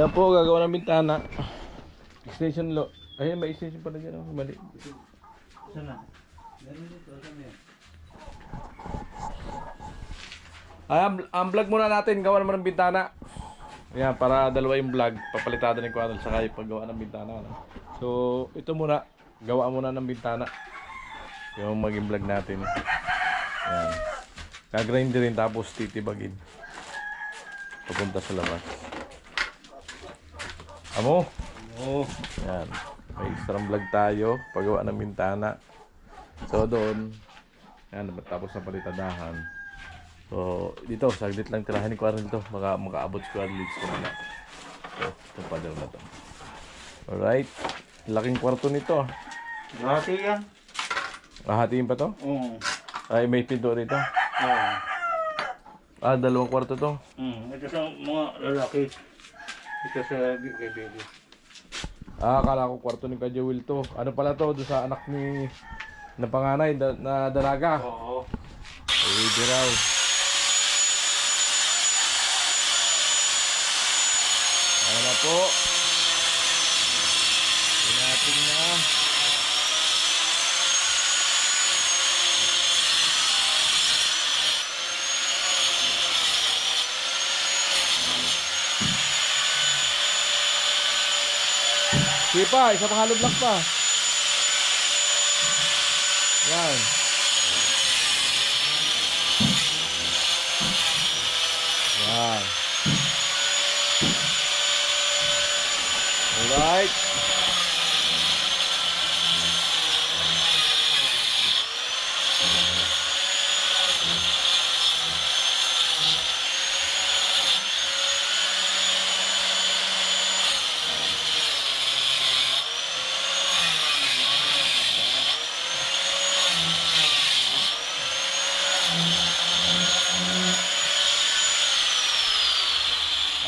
Ayan po, gagawa ng bintana. Extension lo. Ayan, may extension pala dyan. Mali. Sana. Ganun dito, sana yan. Ayan, ang vlog muna natin. Gawa naman ng bintana. Ayan, para dalawa yung vlog. Papalitada ng kwadro saka yung paggawa ng bintana. Ano? So, ito muna. Gawa muna ng bintana. Yung maging vlog natin. Ayan. Kagrind rin tapos titibagin. Papunta sa labas. Amo? Oo. Yan. May extra vlog tayo. Paggawa ng bintana. So doon. Yan. Tapos na palitadahan. So dito. Saglit lang tirahan ni Quarren dito. Makaabot square leads ko na. So ito pa daw na to. Alright. Laking kwarto nito. Dati yan. Hahatiin pa to? Oo. Ay may pinto rito. Oo. Dalawang kwarto to. Ito sa mga lalaki. Ito sa kay baby. Akala ko kwarto ni Kadya Will to. Ano pala to? Doon sa anak ni na panganay na dalaga. Oo. Baby raw. Ano na po? Pinating na. Sige pa, isa pang hollow block pa. Yan. Yan. Alright.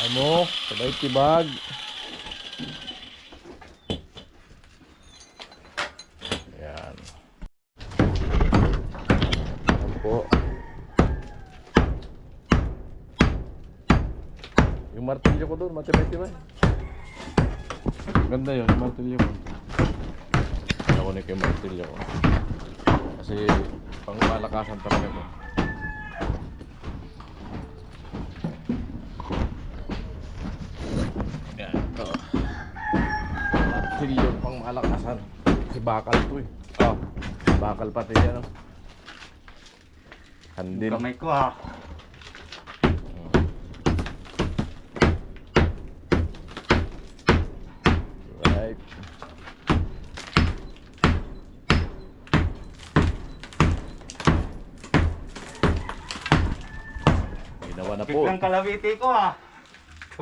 Amo, sabay tibag. Ayan. Ayan po. Yung martilyo ko doon, matibay-tibay. Ganda yun, yung martilyo ko. Nakunik yung martilyo ko. Kasi pang malakasan talaga to. Yung pang malakasan. Si bakal to eh. Bakal pati yan. Handin. Kamay ko ha. Right. Ginawa na po. Biglang kalawiti ko ha.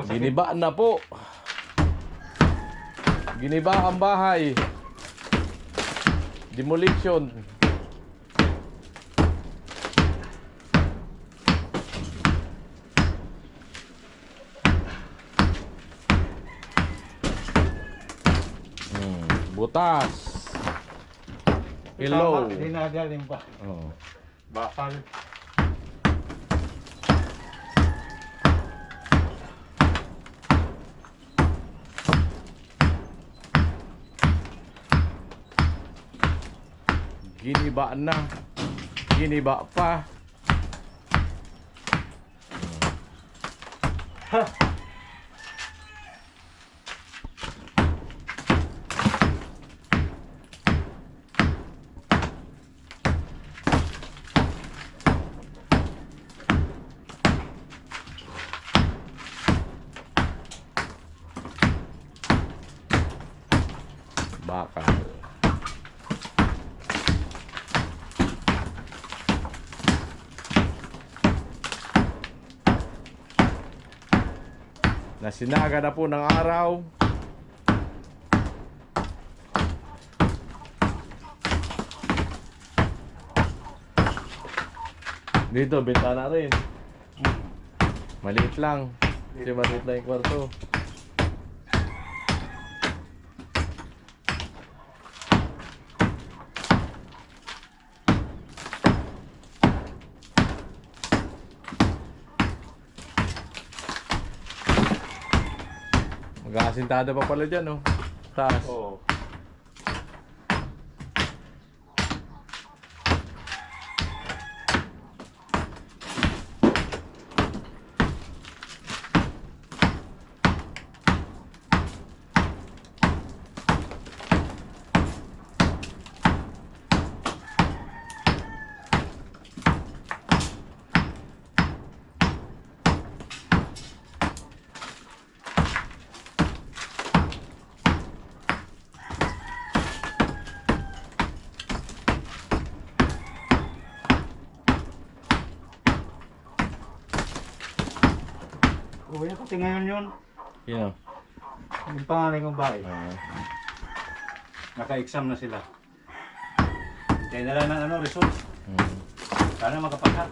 Ginibaan na po. Giniba ang bahay. Demolition. Butas. Hello. Dinadaling ba? Oh. Bakal. Giniba na. Giniba pa. Bakal. Nasinaga na po ng araw. Dito, bintana rin. Maliit lang. Kasi maliit lang yung kwarto. asintada pa pala dyan, oh. Taas. Oo. Oh, yan kasi ngayon yun. Yun, oh. Yung panganay kong bahay. Ah. Naka-exam na sila. Hintayin na lang ng ano, result. Mm. Sana makapasa.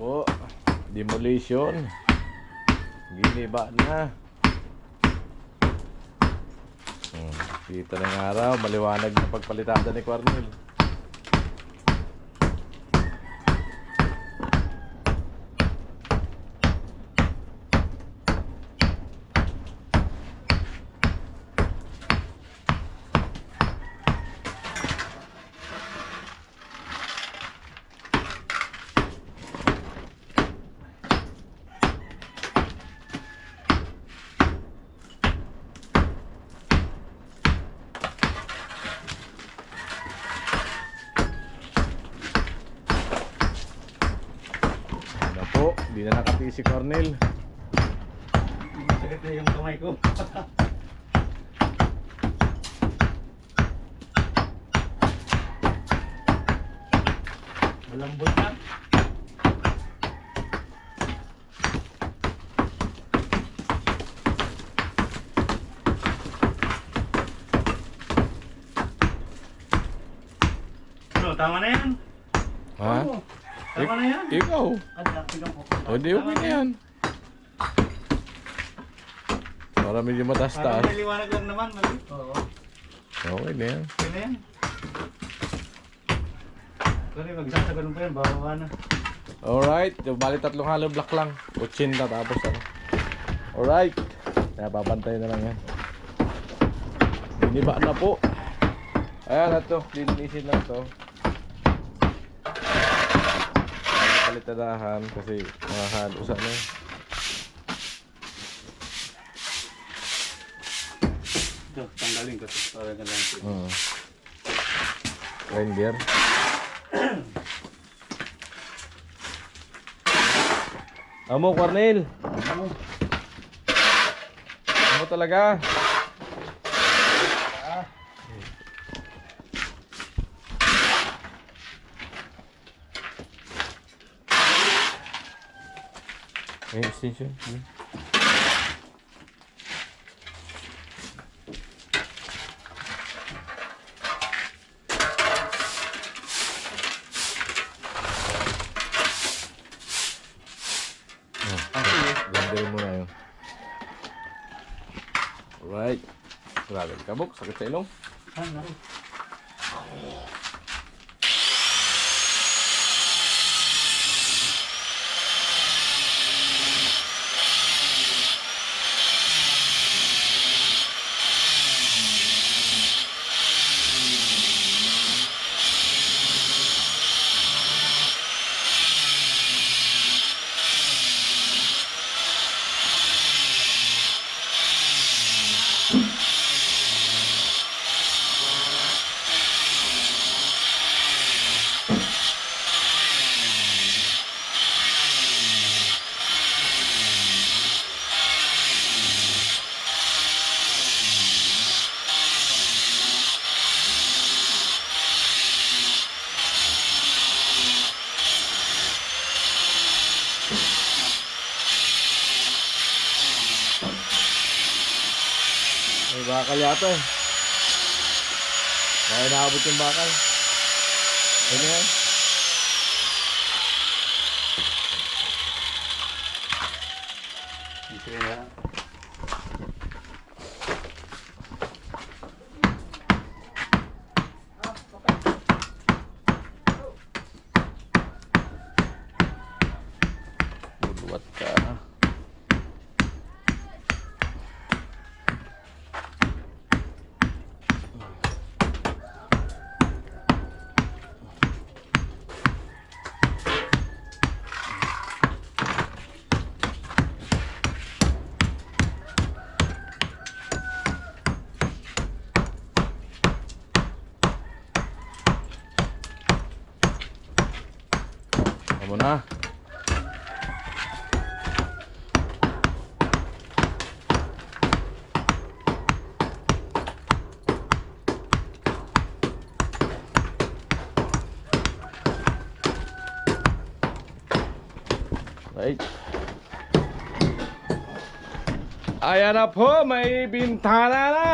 Po, demolition. Giniba na. Dito na yung araw, maliwanag na pagpalitada ni Cornel. Ano po, di na nakati si Cornel. Sakit na yung kamay ko. Malambot na. Ano, tama na yan? Ha? Oo, tama na yan? Ikaw? O di okay na yan. Para medyo Parang mataas-taas. may liwanag lang naman, mali. Oo. Okay na yan. Okay na yan. Sorry, magsasaganon pa yan, bababa na. Alright, bali 3 hollow block lang. 80 tapos ano. Alright. Kaya babantay na lang yan. Biniba na po. Ayan na to, lilinisin lang to. Palitadahan kasi mahalo sa ano. Ito, tanggalin ko ito para na lang. Reindeer. Amo, Cornel. Amo talaga. May extension. Ganda mo na yun. Alright. Grabe ka, Bok. Sakit sa ilong. Ano? May bakal yata eh. Kaya naabot yung bakal. Ano yan? Ito na. Buluwat ka. Amo na. Right. Ayan na po, may bintana na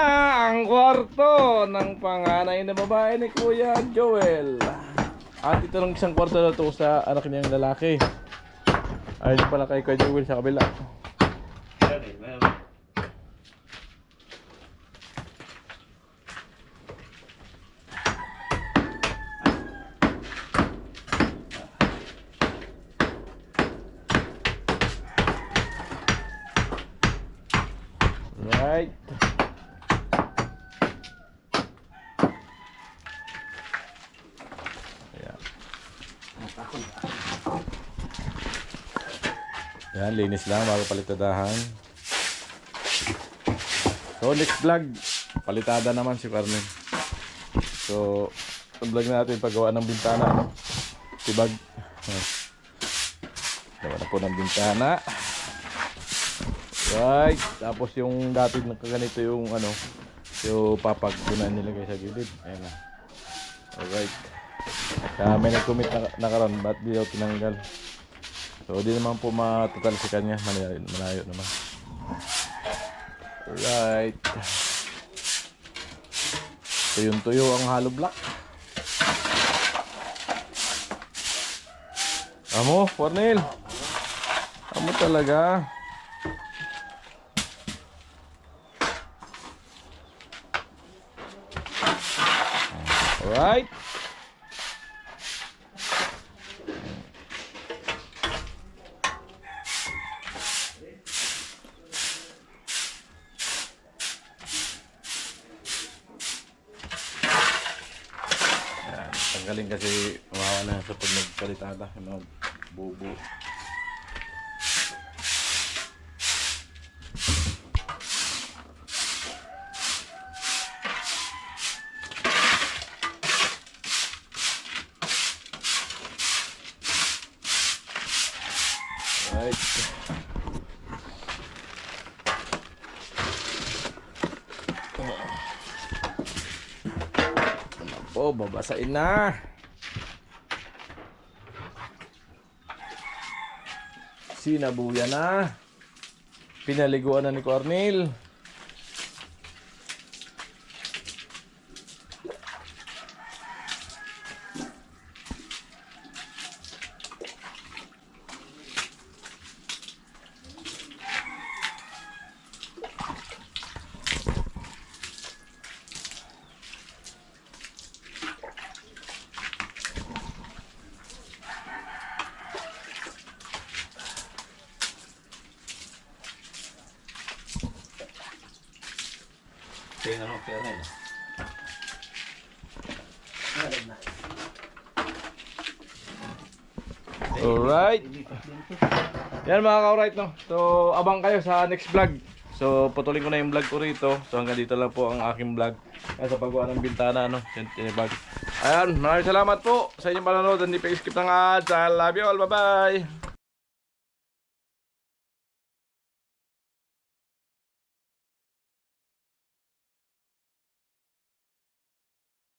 ang kwarto ng panganay na babae ni Kuya Joel. At ito ng isang kwarto na to sa anak niyang lalaki. Ayun pala kay Kuya Joel sa kabila. Right. Ayan. Yan, linis lang bago palitadahan. So next vlog, palitada naman si Carmen. So, ang vlog natin paggawa ng bintana, no? Tibag. Gawa na po ng bintana. Right, tapos yung dati nakaganito yung ano, yung papag doon na nilagay sa gilid. Ayan na. Alright. Kaya may nag-comment na karon, ba't di daw tinanggal? So di naman po matatalsikan niya, malayo naman. Alright. Tuyong-tuyo ang hollow block. Amo, Cornel. Amo talaga. Alright. Ayan, tanggalin kasi mawawa na sa pag nagkalitada yung mga bubo. Right. Oh, babasain na. Sinabuya na. Pinaliguan na ni Cornel. Tingnan mo, pera na. Alright. Yan mga ka-alright, no. So abang kayo sa next vlog. So putulin ko na yung vlog ko rito. So hanggang dito lang po ang aking vlog sa paggawa ng bintana, no. Tinibag. Ayan, maraming salamat po sa inyong panonood. Hindi pa skip ng ads. I love you all. Bye bye.